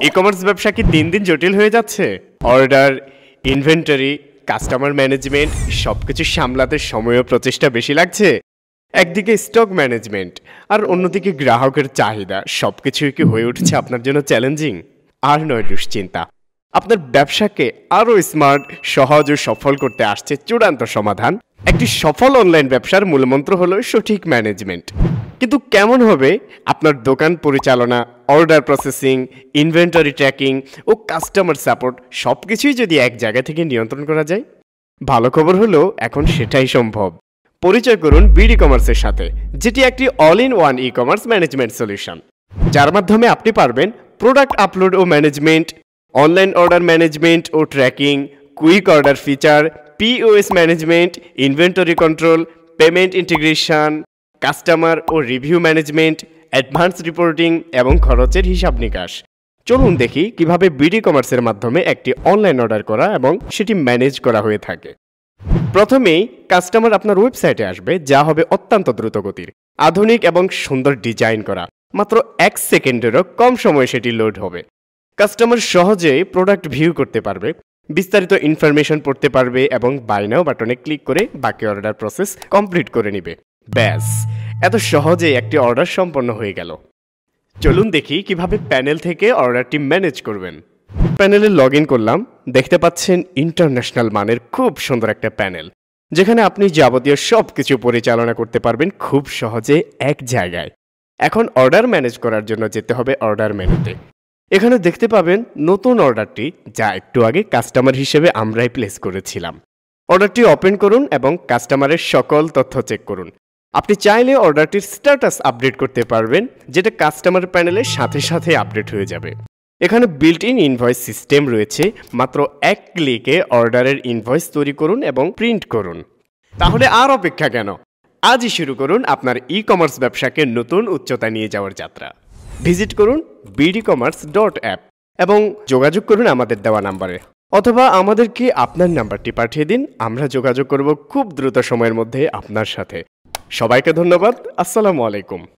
E-commerce ব্যবসা কি দিন দিন জটিল হয়ে যাচ্ছে? অর্ডার, ইনভেন্টরি, কাস্টমার ম্যানেজমেন্ট সবকিছু সামলাতে সময় ও প্রচেষ্টা বেশি লাগছে। একদিকে স্টক ম্যানেজমেন্ট আর অন্যদিকে গ্রাহকের চাহিদা সবকিছুই কি হয়ে উঠছে আপনার জন্য চ্যালেঞ্জিং? আর নয় দুশ্চিন্তা, আপনার ব্যবসাকে আরও স্মার্ট, সহজ ও সফল করতে আসছে চূড়ান্ত সমাধান। একটি সফল অনলাইন ব্যবসার মূলমন্ত্র হলো সঠিক ম্যানেজমেন্ট। কিন্তু কেমন হবে আপনার দোকান পরিচালনা, অর্ডার প্রসেসিং, ইনভেন্টরি ট্র্যাকিং ও কাস্টমার সাপোর্ট সবকিছুই যদি এক জায়গা থেকে নিয়ন্ত্রণ করা যায়? ভালো খবর হলো এখন সেটাই সম্ভব। পরিচয় করুন বিডি কমার্সের সাথে, যেটি একটি all in one e commerce management solution, যার মাধ্যমে আপনি পারবেন প্রোডাক্ট আপলোড ও ম্যানেজমেন্ট, অনলাইন অর্ডার ম্যানেজমেন্ট ও tracking, quick order feature, POS management, inventory control, payment integration, customer ও রিভিউ ম্যানেজমেন্ট, অ্যাডভান্স রিপোর্টিং এবং খরচের হিসাব নিকাশ। চলুন দেখি কিভাবে বিডি কমার্সের মাধ্যমে একটি অনলাইন অর্ডার করা এবং সেটি ম্যানেজ করা হয়ে থাকে। প্রথমেই কাস্টমার আপনার ওয়েবসাইটে আসবে, যা হবে অত্যন্ত দ্রুতগতির, আধুনিক এবং সুন্দর ডিজাইন করা। মাত্র 1 সেকেন্ডেরও কম সময়ে সেটি লোড হবে। কাস্টমার সহজেই প্রোডাক্ট ভিউ করতে পারবে, বিস্তারিত ইনফরমেশন পড়তে পারবে এবং বাই নাও বাটনে ক্লিক করে বাকি অর্ডার প্রসেস কমপ্লিট করে নেবে। ব্যাস, এত সহজেই একটি অর্ডার সম্পন্ন হয়ে গেল। চলুন দেখি কিভাবে প্যানেল থেকে অর্ডারটি ম্যানেজ করবেন। প্যানেলে লগ ইন করলাম। দেখতে পাচ্ছেন ইন্টারন্যাশনাল মানের খুব সুন্দর একটা প্যানেল, যেখানে আপনি যাবতীয় সব কিছু পরিচালনা করতে পারবেন খুব সহজে এক জায়গায়। এখন অর্ডার ম্যানেজ করার জন্য যেতে হবে অর্ডার মেনুতে। এখানে দেখতে পাবেন নতুন অর্ডারটি, যা একটু আগে কাস্টমার হিসেবে আমরাই প্লেস করেছিলাম। অর্ডারটি ওপেন করুন এবং কাস্টমারের সকল তথ্য চেক করুন। আপনি চাইলে অর্ডারটির স্ট্যাটাস আপডেট করতে পারবেন, যেটা কাস্টমার প্যানেলের সাথে সাথে আপডেট হয়ে যাবে। এখানে বিল্ট ইন ইনভয়েস সিস্টেম রয়েছে। মাত্র 1 ক্লিকে অর্ডারের ইনভয়েস তৈরি করুন এবং প্রিন্ট করুন। তাহলে আর অপেক্ষা কেন? আজই শুরু করুন আপনার ই কমার্স ব্যবসাকে নতুন উচ্চতায় নিয়ে যাওয়ার যাত্রা। ভিজিট করুন bdcommerce.app এবং যোগাযোগ করুন আমাদের দেওয়া নাম্বারে, অথবা আমাদেরকে আপনার নাম্বারটি পাঠিয়ে দিন। আমরা যোগাযোগ করব খুব দ্রুত সময়ের মধ্যে আপনার সাথে। সবাইকে ধন্যবাদ। আসসালামু আলাইকুম।